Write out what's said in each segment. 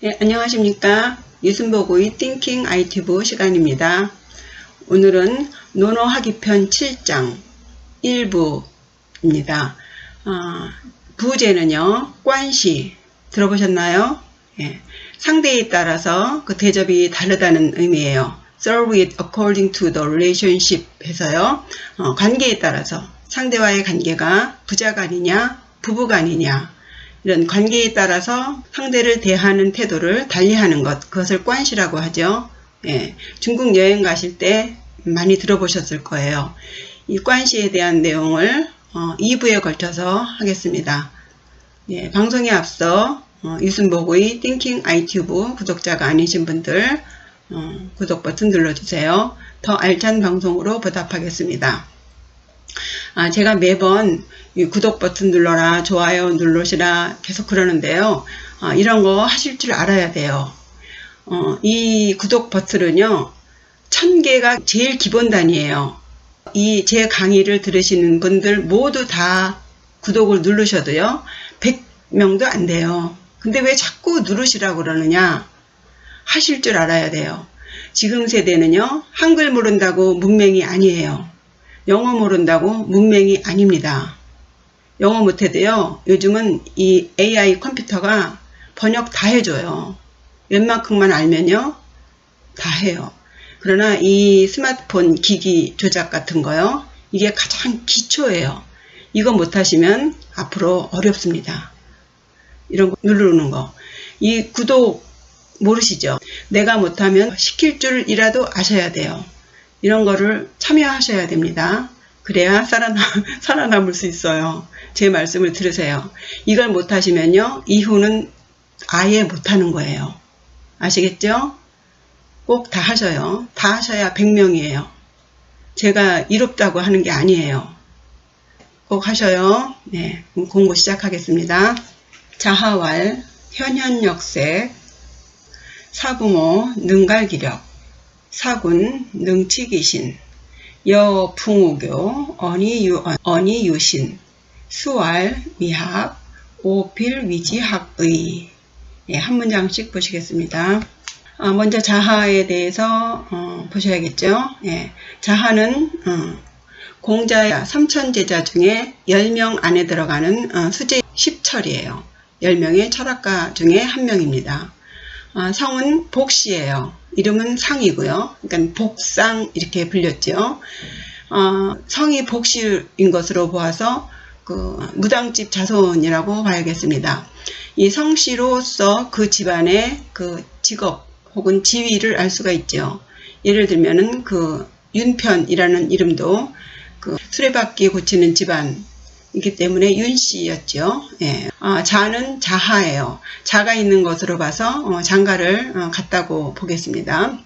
네, 안녕하십니까. 유순보고의 띵킹 IT부 시간입니다. 오늘은 논어하기편 7장 1부입니다. 부제는요, 관시 들어보셨나요? 예, 상대에 따라서 그 대접이 다르다는 의미예요. Serve it according to the relationship 해서요, 관계에 따라서 상대와의 관계가 부자간이냐 부부간이냐 이런 관계에 따라서 상대를 대하는 태도를 달리하는 것, 그것을 관시라고 하죠. 예, 중국 여행 가실 때 많이 들어보셨을 거예요. 이 관시에 대한 내용을 2부에 걸쳐서 하겠습니다. 예, 방송에 앞서 유순보고의 띵킹 IT부 구독자가 아니신 분들 구독 버튼 눌러주세요. 더 알찬 방송으로 보답하겠습니다. 제가 매번 구독 버튼 눌러라, 좋아요 누르시라 계속 그러는데요. 이런 거 하실 줄 알아야 돼요. 이 구독 버튼은요, 1000개가 제일 기본 단위예요. 이 제 강의를 들으시는 분들 모두 다 구독을 누르셔도요, 100명도 안 돼요. 근데 왜 자꾸 누르시라고 그러느냐? 하실 줄 알아야 돼요. 지금 세대는요, 한글 모른다고 문맹이 아니에요. 영어 모른다고 문맹이 아닙니다. 영어 못해도요, 요즘은 이 AI 컴퓨터가 번역 다 해줘요. 웬만큼만 알면요, 다 해요. 그러나 이 스마트폰 기기 조작 같은 거요, 이게 가장 기초예요. 이거 못하시면 앞으로 어렵습니다. 이런 거 누르는 거. 이 구독 모르시죠? 내가 못하면 시킬 줄이라도 아셔야 돼요. 이런 거를 참여하셔야 됩니다. 그래야 살아남을 수 있어요. 제 말씀을 들으세요. 이걸 못하시면요, 이후는 아예 못하는 거예요. 아시겠죠? 꼭 다 하셔요. 다 하셔야 100명이에요. 제가 이롭다고 하는 게 아니에요. 꼭 하셔요. 네, 공부 시작하겠습니다. 자하왈, 현현역색, 사부모, 능갈기력, 사군, 능치기신, 여풍우교, 언이유신, 수알, 미학, 오필위지학의. 예, 한 문장씩 보시겠습니다. 먼저 자하에 대해서 보셔야겠죠. 예, 자하는 공자 삼천제자 중에 10명 안에 들어가는 수제 10철이에요. 10명의 철학가 중에 한 명입니다. 성은 복시예요. 이름은 상이고요. 그러니까 복상 이렇게 불렸죠. 성이 복시인 것으로 보아서 그 무당집 자손이라고 봐야겠습니다. 이 성씨로서 그 집안의 그 직업 혹은 지위를 알 수가 있죠. 예를 들면은 그 윤편이라는 이름도 그 수레바퀴 고치는 집안이기 때문에 윤씨였죠. 예. 자는 자하예요. 자가 있는 것으로 봐서 장가를 갔다고 보겠습니다.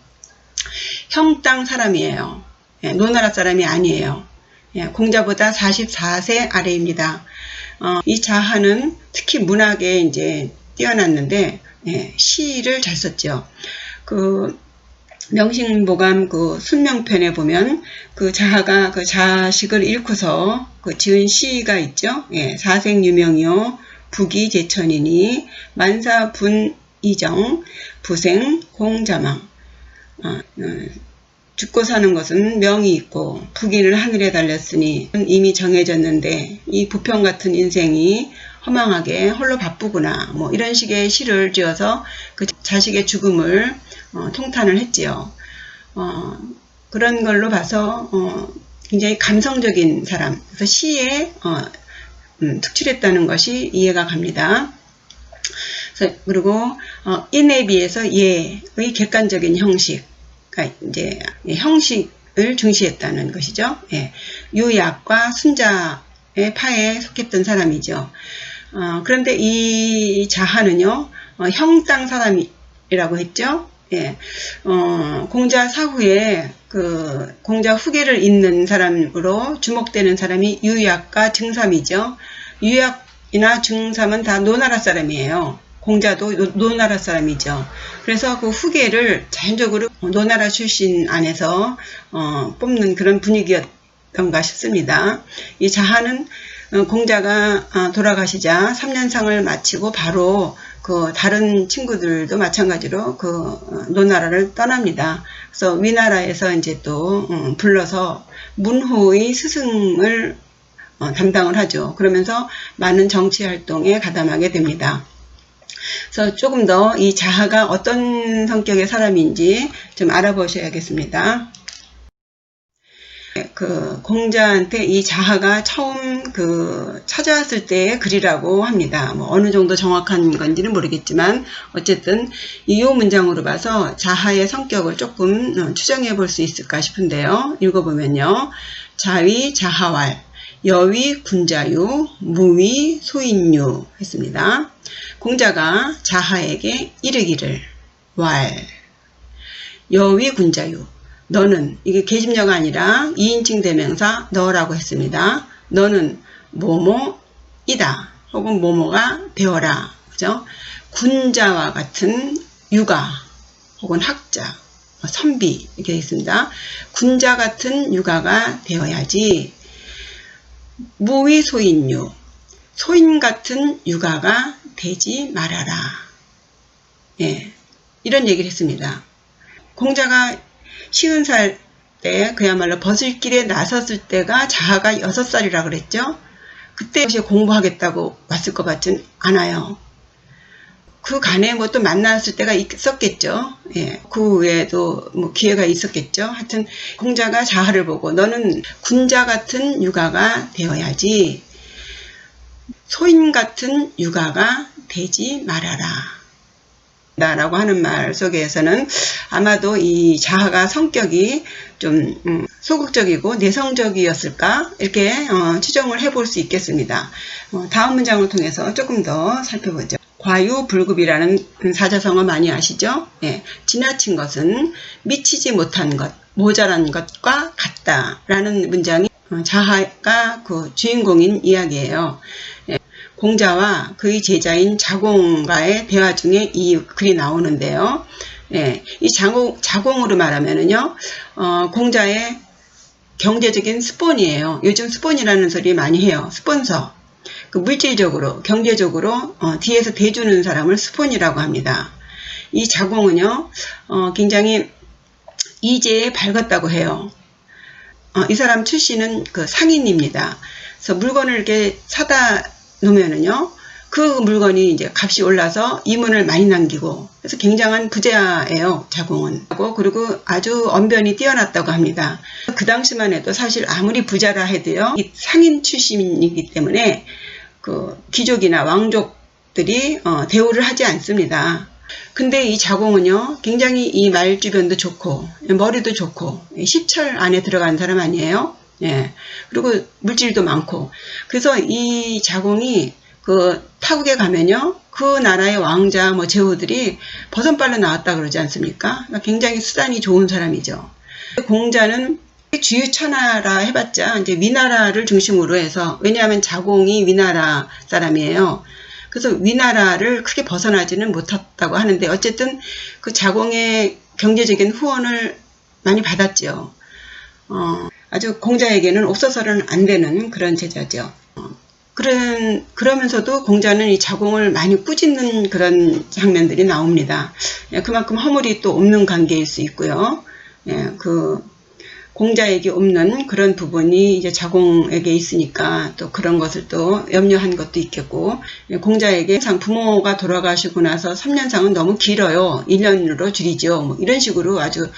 형 땅 사람이에요. 예, 노나라 사람이 아니에요. 예, 공자보다 44세 아래입니다. 이 자하는 특히 문학에 이제 뛰어났는데, 예, 시를 잘 썼죠. 그 명식보감 그 순명편에 보면 그 자하가 그 자식을 잃고서 그 지은 시가 있죠. 예, 사생유명이요 부기제천이니 만사분이정 부생 공자망. 죽고 사는 것은 명이 있고 부기를 하늘에 달렸으니 이미 정해졌는데 이 부평 같은 인생이 허망하게 홀로 바쁘구나, 뭐 이런 식의 시를 지어서 그 자식의 죽음을 통탄을 했지요. 그런 걸로 봐서 굉장히 감성적인 사람, 그래서 시에 특출했다는 것이 이해가 갑니다. 그리고 인에 비해서 예의 객관적인 형식, 그러니까 이제 형식을 중시했다는 것이죠. 예, 유약과 순자의 파에 속했던 사람이죠. 그런데 이 자하는요, 형 땅 사람이라고 했죠. 예, 공자 사후에 그 공자 후계를 잇는 사람으로 주목되는 사람이 유약과 증삼이죠. 유약이나 증삼은 다 노나라 사람이에요. 공자도 노나라 사람이죠. 그래서 그 후계를 자연적으로 노나라 출신 안에서 뽑는 그런 분위기였던가 싶습니다. 이 자하는 공자가 돌아가시자 3년상을 마치고 바로 그 다른 친구들도 마찬가지로 그 노나라를 떠납니다. 그래서 위나라에서 이제 또 불러서 문호의 스승을 담당을 하죠. 그러면서 많은 정치 활동에 가담하게 됩니다. 그래서 조금 더 이 자하가 어떤 성격의 사람인지 좀 알아보셔야겠습니다. 그 공자한테 이 자하가 처음 찾아왔을 때의 글이라고 합니다. 뭐 어느 정도 정확한 건지는 모르겠지만 어쨌든 이 문장으로 봐서 자하의 성격을 조금 추정해 볼 수 있을까 싶은데요. 읽어보면요. 자위 자하왈, 여위 군자유, 무위 소인유 했습니다. 공자가 자하에게 이르기를 왈, 여위 군자유, 너는, 이게 계집녀가 아니라 2인칭 대명사 너라고 했습니다. 너는 뭐뭐이다 혹은 뭐뭐가 되어라. 그죠? 군자와 같은 유가 혹은 학자, 선비 이렇게 있습니다. 군자 같은 유가가 되어야지. 무위 소인유, 소인 같은 유가가 되지 말아라. 예, 이런 얘기를 했습니다. 공자가 50살 때 그야말로 벗을길에 나섰을 때가 자하가 6살이라 그랬죠. 그때 공부하겠다고 왔을 것 같진 않아요. 그 간에 뭐 또 만났을 때가 있었겠죠. 예, 그 외에도 뭐 기회가 있었겠죠. 하여튼 공자가 자하를 보고 너는 군자 같은 유가가 되어야지 소인 같은 유가가 되지 말아라. 라고 하는 말 속에서는 아마도 이 자하가 성격이 좀 소극적이고 내성적이었을까 이렇게 추정을 해볼 수 있겠습니다. 다음 문장을 통해서 조금 더 살펴보죠. 과유불급이라는 사자성어 많이 아시죠? 예, 지나친 것은 미치지 못한 것, 모자란 것과 같다라는 문장이 자하가 그 주인공인 이야기예요. 예, 공자와 그의 제자인 자공과의 대화 중에 이 글이 나오는데요. 예, 이 자공으로 말하면은요, 공자의 경제적인 스폰이에요. 요즘 스폰이라는 소리 많이 해요. 스폰서. 그 물질적으로, 경제적으로 뒤에서 대주는 사람을 스폰이라고 합니다. 이 자공은요, 굉장히 이재에 밝았다고 해요. 이 사람 출신은 그 상인입니다. 그래서 물건을 이렇게 사다 놓으면은요, 그 물건이 이제 값이 올라서 이문을 많이 남기고, 그래서 굉장한 부자예요, 자공은. 그리고 아주 언변이 뛰어났다고 합니다. 그 당시만 해도 사실 아무리 부자라 해도요, 이 상인 출신이기 때문에 그 귀족이나 왕족들이 대우를 하지 않습니다. 근데 이 자공은요, 굉장히 이 말 주변도 좋고, 머리도 좋고, 십철 안에 들어간 사람 아니에요? 예. 그리고 물질도 많고. 그래서 이 자공이 그 타국에 가면요, 그 나라의 왕자, 뭐 제후들이 버선발로 나왔다 그러지 않습니까? 그러니까 굉장히 수단이 좋은 사람이죠. 공자는 주유천하라 해봤자 이제 위나라를 중심으로 해서, 왜냐하면 자공이 위나라 사람이에요. 그래서 위나라를 크게 벗어나지는 못했다고 하는데 어쨌든 그 자공의 경제적인 후원을 많이 받았죠. 아주 공자에게는 없어서는 안 되는 그런 제자죠. 그러면서도 공자는 이 자공을 많이 꾸짖는 그런 장면들이 나옵니다. 그만큼 허물이 또 없는 관계일 수 있고요. 공자에게 없는 그런 부분이 이제 자공에게 있으니까 또 그런 것을 또 염려한 것도 있겠고, 공자에게 항상 부모가 돌아가시고 나서 3년상은 너무 길어요. 1년으로 줄이죠. 뭐 이런 식으로 아주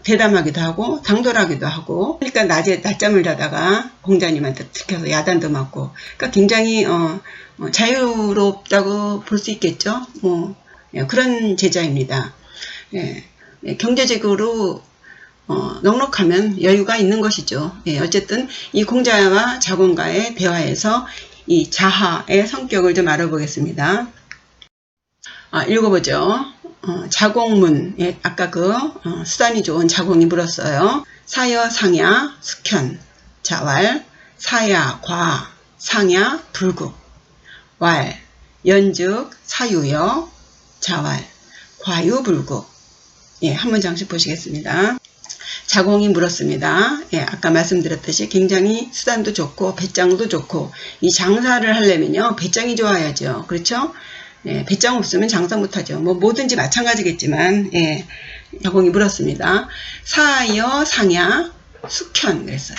대담하기도 하고 당돌하기도 하고, 그러니까 낮에 낮잠을 자다가 공자님한테 들켜서 야단도 맞고, 그러니까 굉장히 자유롭다고 볼 수 있겠죠. 뭐 그런 제자입니다. 경제적으로 넉넉하면 여유가 있는 것이죠. 어쨌든 이 공자와 자공과의 대화에서 이 자하의 성격을 좀 알아보겠습니다. 읽어보죠. 자공문, 아까 그 수단이 좋은 자공이 물었어요. 사여 상야 숙현 자왈, 사야 과 상야 불국 왈 연즉 사유여 자왈 과유불국. 한 문장씩 보시겠습니다. 자공이 물었습니다. 예, 아까 말씀드렸듯이 굉장히 수단도 좋고 배짱도 좋고 이 장사를 하려면요 배짱이 좋아야죠. 그렇죠? 예, 배짱 없으면 장사 못하죠. 뭐 뭐든지 마찬가지겠지만 예, 자공이 물었습니다. 사여 상야 숙현 그랬어요.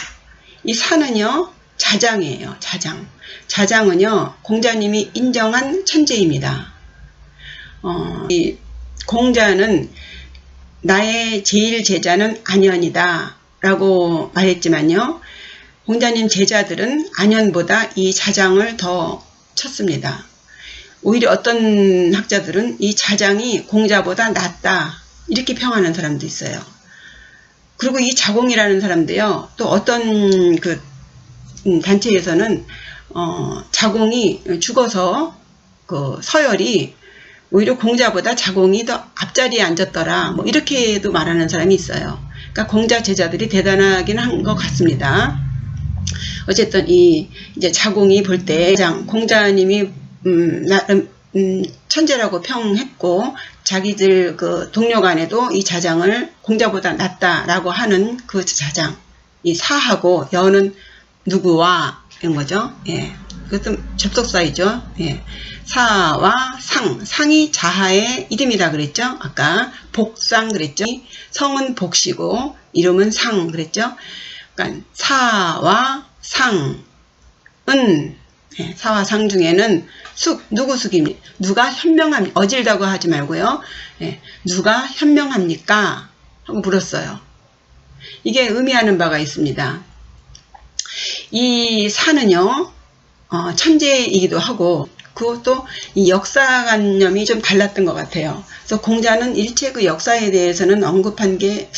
이 사는요 자장이에요. 자장. 자장은요 공자님이 인정한 천재입니다. 이 공자는 나의 제일 제자는 안현이다 라고 말했지만요. 공자님 제자들은 안현보다 이 자장을 더 쳤습니다. 오히려 어떤 학자들은 이 자장이 공자보다 낫다 이렇게 평하는 사람도 있어요. 그리고 이 자공이라는 사람도요. 또 어떤 그 단체에서는 자공이 죽어서 그 서열이 오히려 공자보다 자공이 더 앞자리에 앉았더라. 뭐 이렇게도 말하는 사람이 있어요. 그러니까 공자 제자들이 대단하긴 한 것 같습니다. 어쨌든 이제 자공이 볼 때 공자님이 나름 천재라고 평했고 자기들 그 동료 간에도 이 자장을 공자보다 낫다라고 하는 그 자장. 이 사하고 여는 누구와 이런 거죠. 예. 그것도 접속사이죠. 예. 사와 상, 상이 자하의 이름이라 그랬죠. 아까 복상 그랬죠. 성은 복시고 이름은 상 그랬죠. 그러니까 사와 상은 예, 사와 상 중에는 누구 숙입니까? 누가 현명합니까? 어질다고 하지 말고요. 예, 누가 현명합니까? 하고 물었어요. 이게 의미하는 바가 있습니다. 이 사는요. 천재이기도 하고 그것도 이 역사관념이 좀 달랐던 것 같아요. 그래서 공자는 일체 그 역사에 대해서는 언급한 게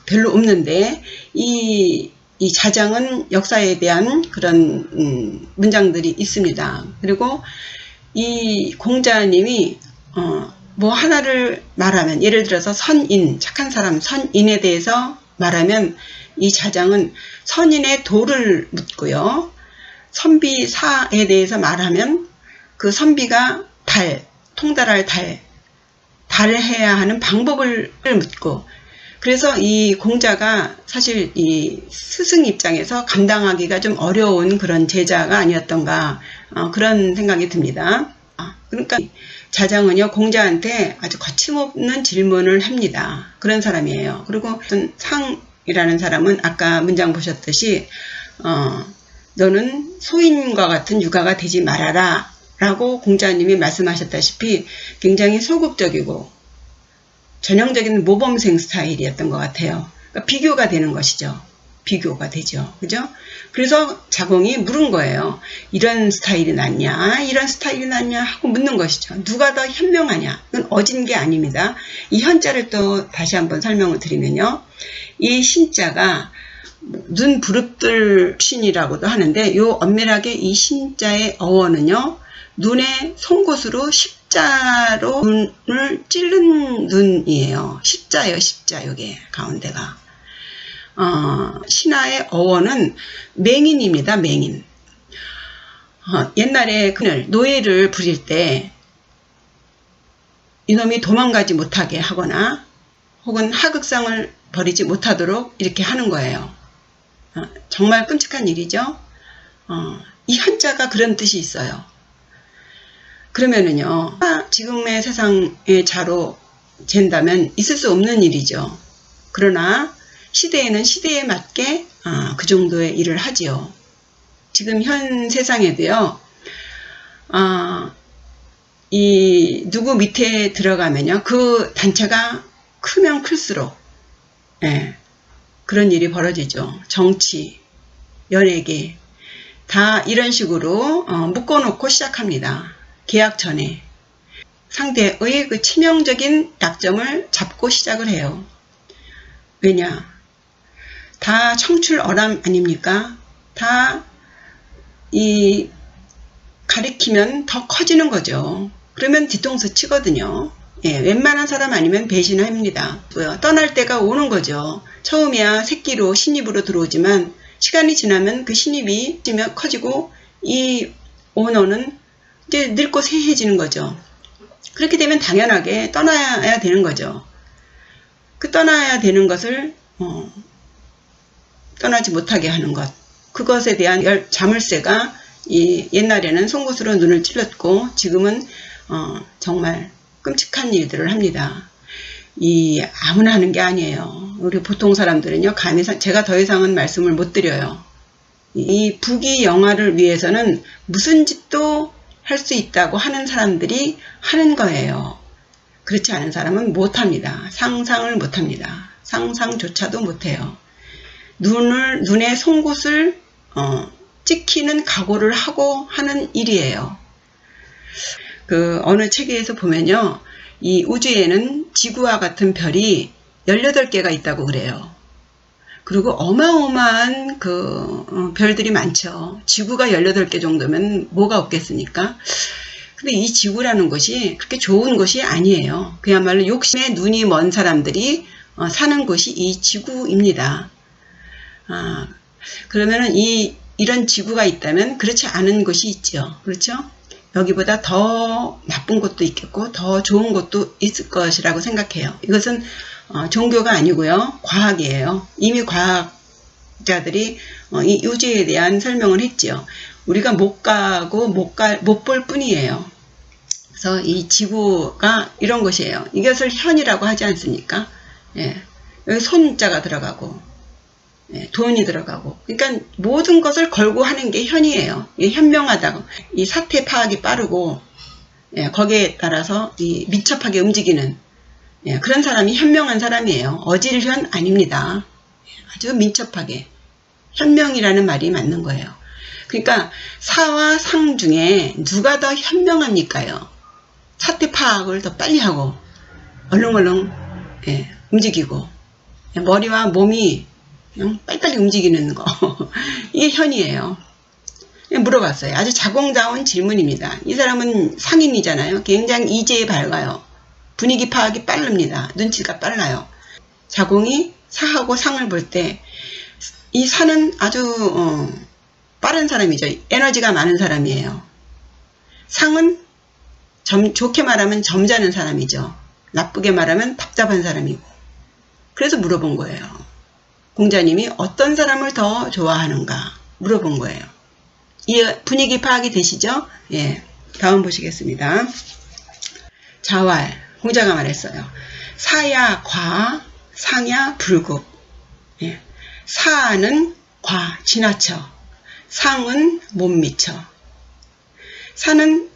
별로 없는데 이 자장은 역사에 대한 그런 문장들이 있습니다. 그리고 이 공자님이 뭐 하나를 말하면 예를 들어서 선인, 착한 사람, 선인에 대해서 말하면 이 자장은 선인의 도를 묻고요. 선비사에 대해서 말하면 그 선비가 통달할 달해야 하는 방법을 묻고 그래서 이 공자가 사실 이 스승 입장에서 감당하기가 좀 어려운 그런 제자가 아니었던가 그런 생각이 듭니다. 그러니까 자장은요 공자한테 아주 거침없는 질문을 합니다. 그런 사람이에요. 그리고 어떤 상이라는 사람은 아까 문장 보셨듯이 너는 소인과 같은 유가가 되지 말아라 라고 공자님이 말씀하셨다시피 굉장히 소극적이고 전형적인 모범생 스타일이었던 것 같아요. 그러니까 비교가 되는 것이죠. 비교가 되죠. 그죠? 그래서 자공이 물은 거예요. 이런 스타일이 낫냐? 이런 스타일이 낫냐? 하고 묻는 것이죠. 누가 더 현명하냐? 그건 어진 게 아닙니다. 이 현자를 또 다시 한번 설명을 드리면요. 이 신자가 눈 부릅뜰 신이라고도 하는데 요 엄밀하게 이 신자의 어원은요. 눈의 송곳으로 십자로 눈을 찌른 눈이에요. 십자예요. 십자 요게 가운데가. 신하의 어원은 맹인입니다. 맹인. 옛날에 노예를 부릴 때 이놈이 도망가지 못하게 하거나 혹은 하극상을 벌이지 못하도록 이렇게 하는 거예요. 정말 끔찍한 일이죠. 이 한자가 그런 뜻이 있어요. 그러면은요, 지금의 세상의 자로 잰다면 있을 수 없는 일이죠. 그러나 시대에는 시대에 맞게 그 정도의 일을 하지요. 지금 현 세상에도요, 이 누구 밑에 들어가면요, 그 단체가 크면 클수록 예, 그런 일이 벌어지죠. 정치, 연예계 다 이런 식으로 묶어놓고 시작합니다. 계약 전에 상대의 그 치명적인 약점을 잡고 시작을 해요. 왜냐? 다 청출 어람 아닙니까? 다 이 가리키면 더 커지는 거죠. 그러면 뒤통수 치거든요. 예, 웬만한 사람 아니면 배신합니다. 떠날 때가 오는 거죠. 처음이야 새끼로 신입으로 들어오지만 시간이 지나면 그 신입이 커지고 이 오너는 이제 늙고 쇠해지는 거죠. 그렇게 되면 당연하게 떠나야 되는 거죠. 그 떠나야 되는 것을 떠나지 못하게 하는 것. 그것에 대한 자물쇠가 옛날에는 송곳으로 눈을 찔렀고 지금은 정말 끔찍한 일들을 합니다. 아무나 하는 게 아니에요. 우리 보통 사람들은요, 제가 더 이상은 말씀을 못 드려요. 이 부귀 영화를 위해서는 무슨 짓도 할 수 있다고 하는 사람들이 하는 거예요. 그렇지 않은 사람은 못합니다. 상상을 못합니다. 상상조차도 못해요. 눈에 송곳을 찍히는 각오를 하고 하는 일이에요. 어느 책에서 보면요, 이 우주에는 지구와 같은 별이 18개가 있다고 그래요. 그리고 어마어마한 별들이 많죠. 지구가 18개 정도면 뭐가 없겠습니까? 근데 이 지구라는 것이 그렇게 좋은 것이 아니에요. 그야말로 욕심에 눈이 먼 사람들이 사는 곳이 이 지구입니다. 그러면은 이런 지구가 있다면 그렇지 않은 곳이 있죠. 그렇죠? 여기보다 더 나쁜 곳도 있겠고 더 좋은 곳도 있을 것이라고 생각해요. 이것은 종교가 아니고요. 과학이에요. 이미 과학자들이 이 우주에 대한 설명을 했죠. 우리가 못 가고 못 볼 뿐이에요. 그래서 이 지구가 이런 것이에요. 이것을 현이라고 하지 않습니까? 예. 여기 손자가 들어가고, 예, 돈이 들어가고. 그러니까 모든 것을 걸고 하는 게 현이에요. 이게 현명하다고. 이 사태 파악이 빠르고, 예, 거기에 따라서 민첩하게 움직이는, 예, 그런 사람이 현명한 사람이에요. 어질현 아닙니다. 아주 민첩하게. 현명이라는 말이 맞는 거예요. 그러니까 사와 상 중에 누가 더 현명합니까요? 사태 파악을 더 빨리 하고 얼렁얼렁, 예, 움직이고 머리와 몸이 그냥 빨리빨리 움직이는 거. 이게 현이에요. 물어봤어요. 아주 자공자원 질문입니다. 이 사람은 상인이잖아요. 굉장히 이제에 밝아요. 분위기 파악이 빠릅니다. 눈치가 빨라요. 자공이 사하고 상을 볼 때 이 사는 아주 빠른 사람이죠. 에너지가 많은 사람이에요. 상은 좋게 말하면 점잖은 사람이죠. 나쁘게 말하면 답답한 사람이고. 그래서 물어본 거예요. 공자님이 어떤 사람을 더 좋아하는가 물어본 거예요. 이 분위기 파악이 되시죠? 예, 다음 보시겠습니다. 자왈, 공자가 말했어요. 사야 과, 상야 불급. 예. 사는 과, 지나쳐. 상은 못 미쳐. 사는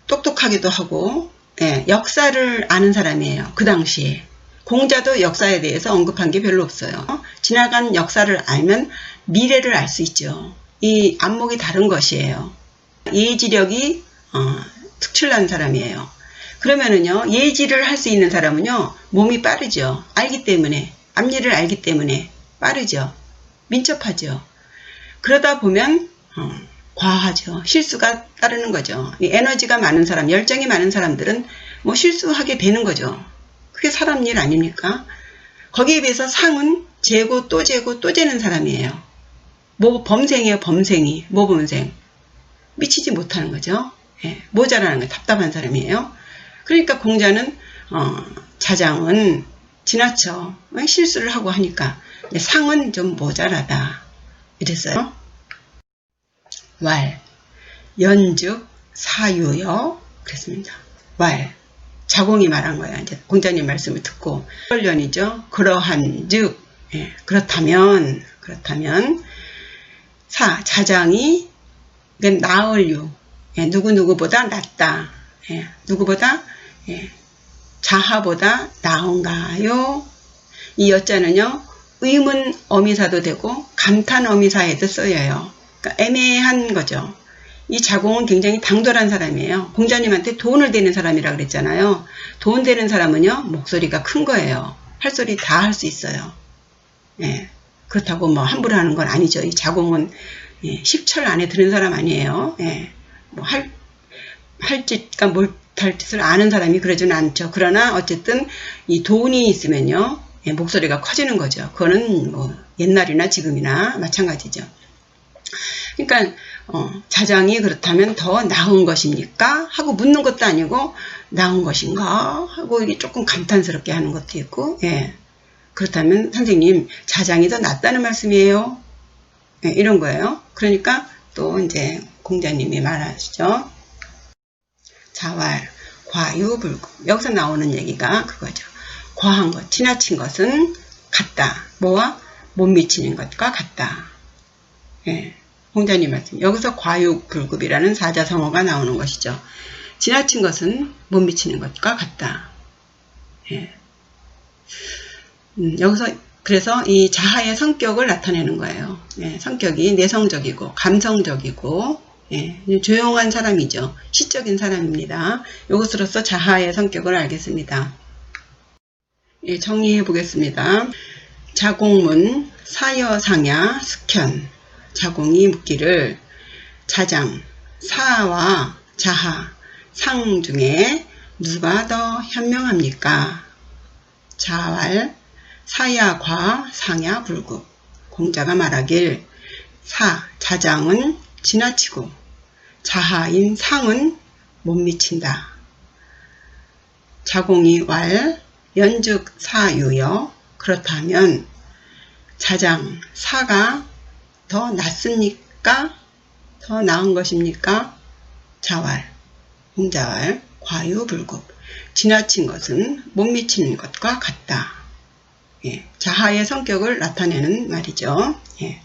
똑똑하기도 하고, 예, 역사를 아는 사람이에요. 그 당시에. 공자도 역사에 대해서 언급한 게 별로 없어요. 지나간 역사를 알면 미래를 알 수 있죠. 이 안목이 다른 것이에요. 예지력이 특출난 사람이에요. 그러면은요, 예지를 할 수 있는 사람은요, 몸이 빠르죠. 알기 때문에, 앞일을 알기 때문에 빠르죠. 민첩하죠. 그러다 보면 과하죠. 실수가 따르는 거죠. 이 에너지가 많은 사람, 열정이 많은 사람들은 뭐 실수하게 되는 거죠. 그게 사람 일 아닙니까? 거기에 비해서 상은 재고 또 재고 또 재는 사람이에요. 범생이에요. 범생이. 모범생. 미치지 못하는 거죠. 예, 모자라는 거예요. 답답한 사람이에요. 그러니까 공자는 자장은 지나쳐 실수를 하고 하니까 상은 좀 모자라다 이랬어요. 왈, 연즉 사유여 그랬습니다. 왈, 자공이 말한 거야. 이제 공자님 말씀을 듣고 연이죠. 그러한즉, 예, 그렇다면 자장이 나을유, 예, 누구보다 낫다. 예, 누구보다, 예, 자하보다 나은가요? 이 여자는요, 의문 어미사도 되고 감탄 어미사에도 쓰여요. 그러니까 애매한 거죠. 이 자공은 굉장히 당돌한 사람이에요. 공자님한테 돈을 대는 사람이라 그랬잖아요. 돈 대는 사람은요, 목소리가 큰 거예요. 할 소리 다 할 수 있어요. 예, 그렇다고 뭐 함부로 하는 건 아니죠. 이 자공은, 예, 10철 안에 드는 사람 아니에요. 예, 뭐 할 짓과 못할 짓을 아는 사람이 그러지는 않죠. 그러나 어쨌든 이 돈이 있으면요, 예, 목소리가 커지는 거죠. 그거는 뭐 옛날이나 지금이나 마찬가지죠. 그러니까 자장이 그렇다면 더 나은 것입니까? 하고 묻는 것도 아니고 나은 것인가? 하고 이게 조금 감탄스럽게 하는 것도 있고, 예, 그렇다면 선생님 자장이 더 낫다는 말씀이에요? 네, 이런 거예요. 그러니까 또 이제 공자님이 말하시죠. 자활, 과유불급. 여기서 나오는 얘기가 그거죠. 과한 것, 지나친 것은 같다. 뭐와? 못 미치는 것과 같다. 예, 공자님 말씀. 여기서 과유불급이라는 사자성어가 나오는 것이죠. 지나친 것은 못 미치는 것과 같다. 예. 여기서 그래서 이 자하의 성격을 나타내는 거예요. 예, 성격이 내성적이고 감성적이고 예, 조용한 사람이죠. 시적인 사람입니다. 이것으로서 자하의 성격을 알겠습니다. 예, 정리해 보겠습니다. 자공문 사여상야 숙현. 자공이 묻기를 자장, 사와 자하, 상 중에 누가 더 현명합니까? 자활, 사야과 상야 불급. 공자가 말하길 자장은 지나치고 자하인 상은 못 미친다. 자공이 왈, 연즉 사유여. 그렇다면 자장, 사가 더 낫습니까? 더 나은 것입니까? 자활, 공자활, 과유불급. 지나친 것은 못 미치는 것과 같다. 예, 자하의 성격을 나타내는 말이죠. 예.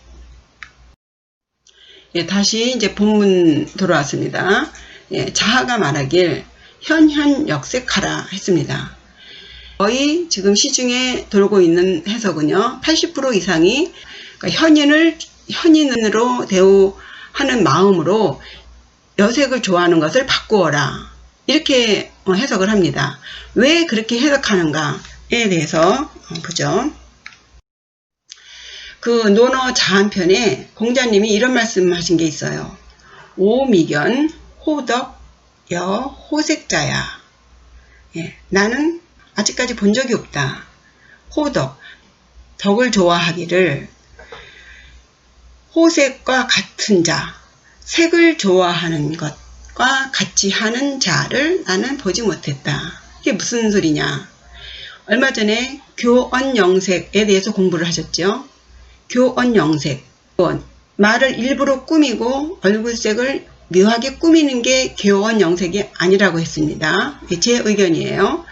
예, 다시 이제 본문 돌아왔습니다. 예, 자하가 말하길 현현역색하라 했습니다. 거의 지금 시중에 돌고 있는 해석은요, 80% 이상이 그러니까 현인으로 대우하는 마음으로 여색을 좋아하는 것을 바꾸어라. 이렇게 해석을 합니다. 왜 그렇게 해석하는가에 대해서 보죠. 그 논어 자한편에 공자님이 이런 말씀하신 게 있어요. 오미견 호덕 여 호색자야. 예, 나는 아직까지 본 적이 없다. 호덕, 덕을 좋아하기를 호색과 같은 자, 색을 좋아하는 것과 같이 하는 자를 나는 보지 못했다. 이게 무슨 소리냐? 얼마 전에 교언영색에 대해서 공부를 하셨죠? 교언영색. 말을 일부러 꾸미고 얼굴색을 묘하게 꾸미는 게 교언영색이 아니라고 했습니다. 제 의견이에요.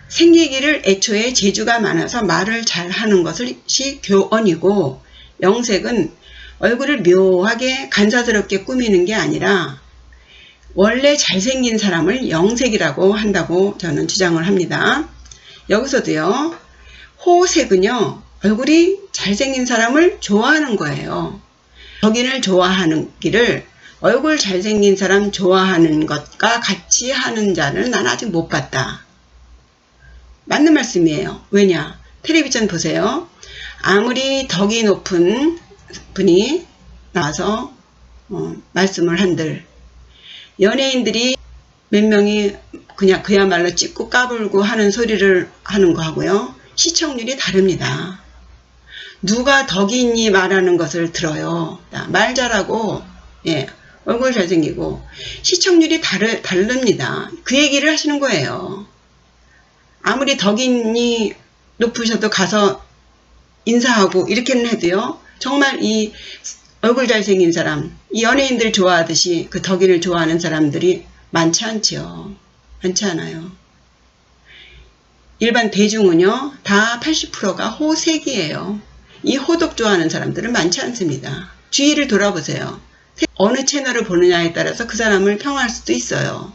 생기기를 애초에 재주가 많아서 말을 잘하는 것이 교언이고, 영색은 얼굴을 묘하게 간사스럽게 꾸미는 게 아니라 원래 잘생긴 사람을 영색이라고 한다고 저는 주장을 합니다. 여기서도요, 호색은요, 얼굴이 잘생긴 사람을 좋아하는 거예요. 덕인을 좋아하는 길을 얼굴 잘생긴 사람 좋아하는 것과 같이 하는 자를 난 아직 못 봤다. 맞는 말씀이에요. 왜냐? 텔레비전 보세요. 아무리 덕이 높은 분이 나와서 말씀을 한들 연예인들이 몇 명이 그냥 그야말로 찍고 까불고 하는 소리를 하는 거하고요. 시청률이 다릅니다. 누가 덕이 있니 말하는 것을 들어요. 말 잘하고 예, 얼굴 잘생기고 시청률이 다릅니다. 그 얘기를 하시는 거예요. 아무리 덕이 있니 높으셔도 가서 인사하고 이렇게는 해도요. 정말 이 얼굴 잘생긴 사람, 이 연예인들 좋아하듯이 그 덕인을 좋아하는 사람들이 많지 않지요. 많지 않아요. 일반 대중은요. 다 80%가 호색이에요. 이 호덕 좋아하는 사람들은 많지 않습니다. 주위를 돌아보세요. 어느 채널을 보느냐에 따라서 그 사람을 평할 수도 있어요.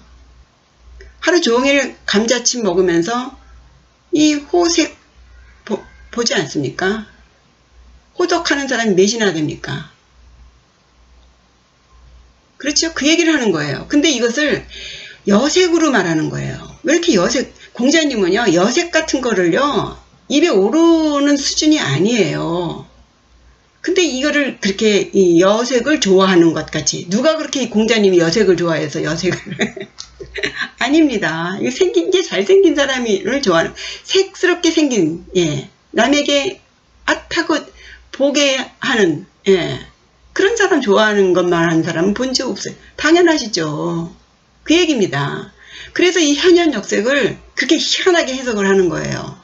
하루 종일 감자칩 먹으면서 이 호색 보지 않습니까? 호덕하는 사람이 몇이나 됩니까? 그렇죠? 그 얘기를 하는 거예요. 근데 이것을 여색으로 말하는 거예요. 왜 이렇게 공자님은요, 여색 같은 거를요, 입에 오르는 수준이 아니에요. 근데 이거를 그렇게 이 여색을 좋아하는 것 같이, 누가 그렇게 공자님이 여색을 좋아해서 여색을. 아닙니다. 이거 생긴 게 잘생긴 사람을 좋아하는, 색스럽게 생긴, 예, 남에게 앗하고 보게 하는, 예, 그런 사람 좋아하는 것만 하는 사람은 본 적 없어요. 당연하시죠. 그 얘기입니다. 그래서 이 현현역색을 그렇게 희한하게 해석을 하는 거예요.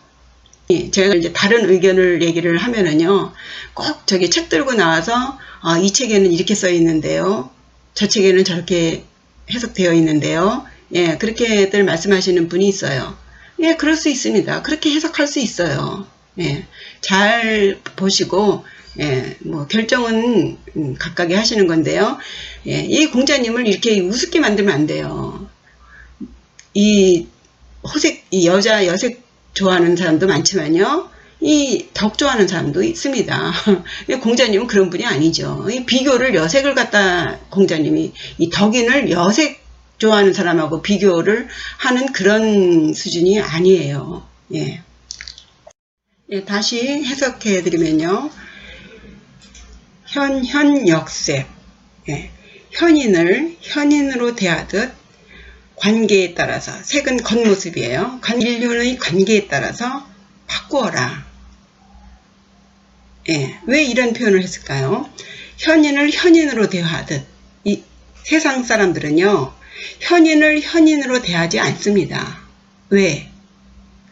제가 이제 다른 의견을 얘기를 하면은요, 꼭 저기 책 들고 나와서, 이 책에는 이렇게 써 있는데요. 저 책에는 저렇게 해석되어 있는데요. 예, 그렇게들 말씀하시는 분이 있어요. 예, 그럴 수 있습니다. 그렇게 해석할 수 있어요. 예, 잘 보시고, 예, 뭐, 결정은 각각이 하시는 건데요. 예, 이 공자님을 이렇게 우습게 만들면 안 돼요. 이 여자, 여색 좋아하는 사람도 많지만요. 이 덕 좋아하는 사람도 있습니다. 공자님은 그런 분이 아니죠. 이 비교를 여색을 갖다 공자님이 이 덕인을 여색 좋아하는 사람하고 비교를 하는 그런 수준이 아니에요. 예. 예, 다시 해석해 드리면요. 현역색. 예. 현인을 현인으로 대하듯 관계에 따라서, 색은 겉모습이에요. 인륜의 관계에 따라서 바꾸어라. 예, 왜 이런 표현을 했을까요? 현인을 현인으로 대하듯. 이 세상 사람들은요, 현인을 현인으로 대하지 않습니다. 왜?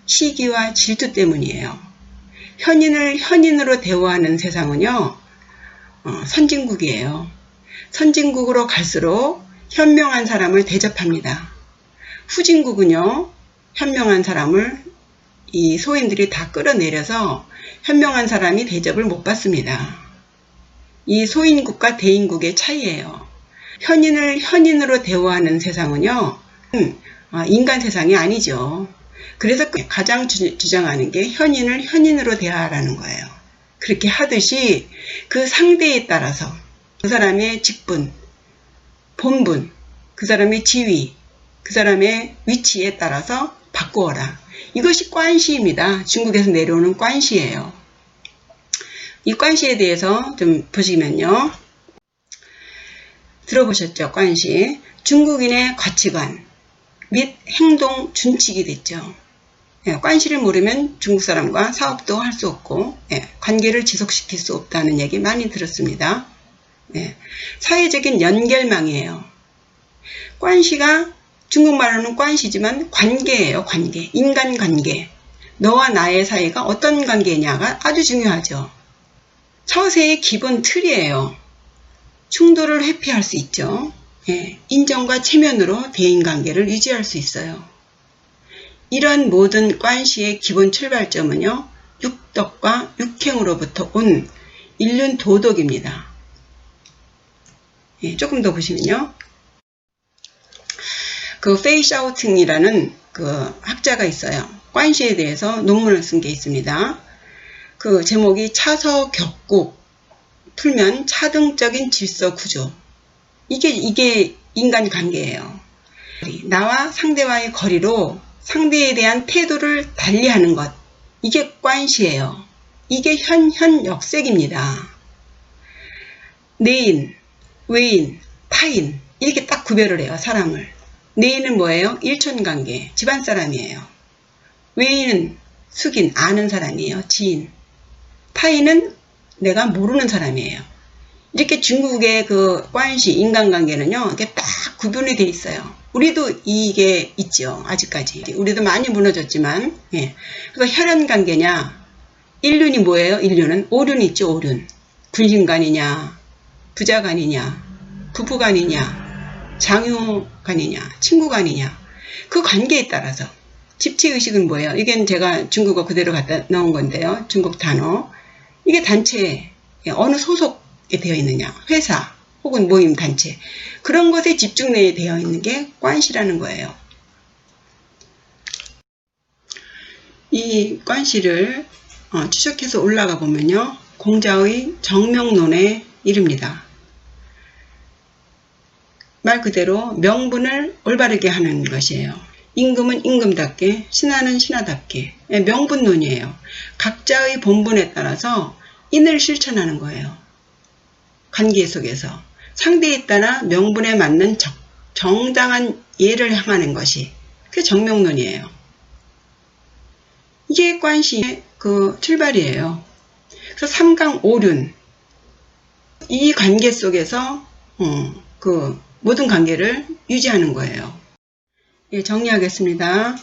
시기와 질투 때문이에요. 현인을 현인으로 대우하는 세상은요, 선진국이에요. 선진국으로 갈수록 현명한 사람을 대접합니다. 후진국은요, 현명한 사람을 이 소인들이 다 끌어내려서 현명한 사람이 대접을 못 받습니다. 이 소인국과 대인국의 차이예요. 현인을 현인으로 대우하는 세상은요, 인간 세상이 아니죠. 그래서 가장 주장하는 게 현인을 현인으로 대하라는 거예요. 그렇게 하듯이 그 상대에 따라서 그 사람의 직분, 본분, 그 사람의 지위, 그 사람의 위치에 따라서 바꾸어라. 이것이 관시입니다. 중국에서 내려오는 관시예요. 이 관시에 대해서 좀 보시면요. 들어보셨죠? 관시. 중국인의 가치관 및 행동 준칙이 됐죠. 예, 관시를 모르면 중국 사람과 사업도 할 수 없고, 예, 관계를 지속시킬 수 없다는 얘기 많이 들었습니다. 예, 사회적인 연결망이에요. 관시가 중국말로는 관시지만 관계예요. 관계. 인간관계. 너와 나의 사이가 어떤 관계냐가 아주 중요하죠. 처세의 기본 틀이에요. 충돌을 회피할 수 있죠. 예, 인정과 체면으로 대인관계를 유지할 수 있어요. 이런 모든 관시의 기본 출발점은요, 육덕과 육행으로부터 온 인륜 도덕입니다. 예, 조금 더 보시면요. 그 페이샤오팅이라는 그 학자가 있어요. 관시에 대해서 논문을 쓴 게 있습니다. 그 제목이 차서격국, 풀면 차등적인 질서 구조. 이게 인간관계예요. 나와 상대와의 거리로 상대에 대한 태도를 달리하는 것. 이게 관시예요. 이게 현역색입니다. 내인, 외인, 타인 이렇게 딱 구별을 해요. 사람을. 내인은 뭐예요? 일촌관계, 집안 사람이에요. 외인은 숙인, 아는 사람이에요. 지인. 타인은 내가 모르는 사람이에요. 이렇게 중국의 그 관시, 인간관계는요, 이렇게 딱 구분이 돼 있어요. 우리도 이게 있죠. 아직까지. 우리도 많이 무너졌지만, 예. 그래서 혈연관계냐, 인륜이 뭐예요? 인륜은 오륜이 있죠. 오륜. 군신간이냐, 부자간이냐, 부부간이냐, 장유간이냐, 친구간이냐, 그 관계에 따라서. 집체의식은 뭐예요? 이건 제가 중국어 그대로 갖다 넣은 건데요. 중국 단어. 이게 단체, 어느 소속에 되어 있느냐, 회사 혹은 모임 단체, 그런 것에 집중되어 있는 게 관시라는 거예요. 이 관시를 추적해서 올라가 보면요, 공자의 정명론에 이릅니다. 말 그대로 명분을 올바르게 하는 것이에요. 임금은 임금답게, 신하는 신하답게. 명분론이에요. 각자의 본분에 따라서 인을 실천하는 거예요. 관계 속에서. 상대에 따라 명분에 맞는 정당한 예를 향하는 것이 그게 정명론이에요. 이게 관시의 그 출발이에요. 그래서 삼강오륜. 이 관계 속에서 그 모든 관계를 유지하는 거예요. 예, 정리하겠습니다.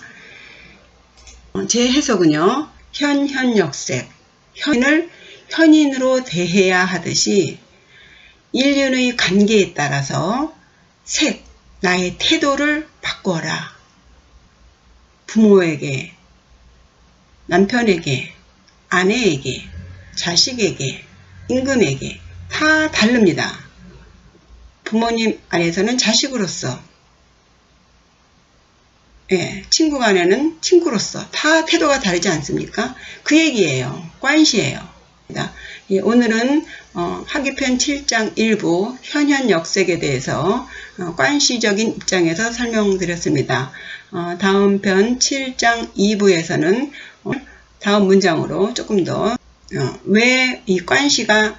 제 해석은요, 현현역색, 현인을 현인으로 대해야 하듯이 인륜의 관계에 따라서 색, 나의 태도를 바꿔라. 부모에게, 남편에게, 아내에게, 자식에게, 임금에게 다 다릅니다. 부모님 안에서는 자식으로서, 친구 간에는 친구로서 다 태도가 다르지 않습니까? 그 얘기예요. 관시예요. 오늘은 하기편 7장 일부 현현역색에 대해서 관시적인 입장에서 설명드렸습니다. 다음 편 7장 2부에서는 다음 문장으로 조금 더 왜 이 관시가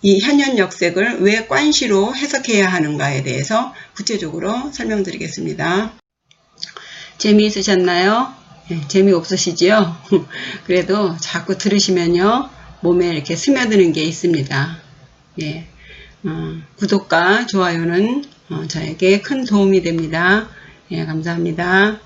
이 현현역색을 왜 관시로 해석해야 하는가에 대해서 구체적으로 설명드리겠습니다. 재미있으셨나요? 재미없으시지요? 그래도 자꾸 들으시면요 몸에 이렇게 스며드는 게 있습니다. 구독과 좋아요는 저에게 큰 도움이 됩니다. 감사합니다.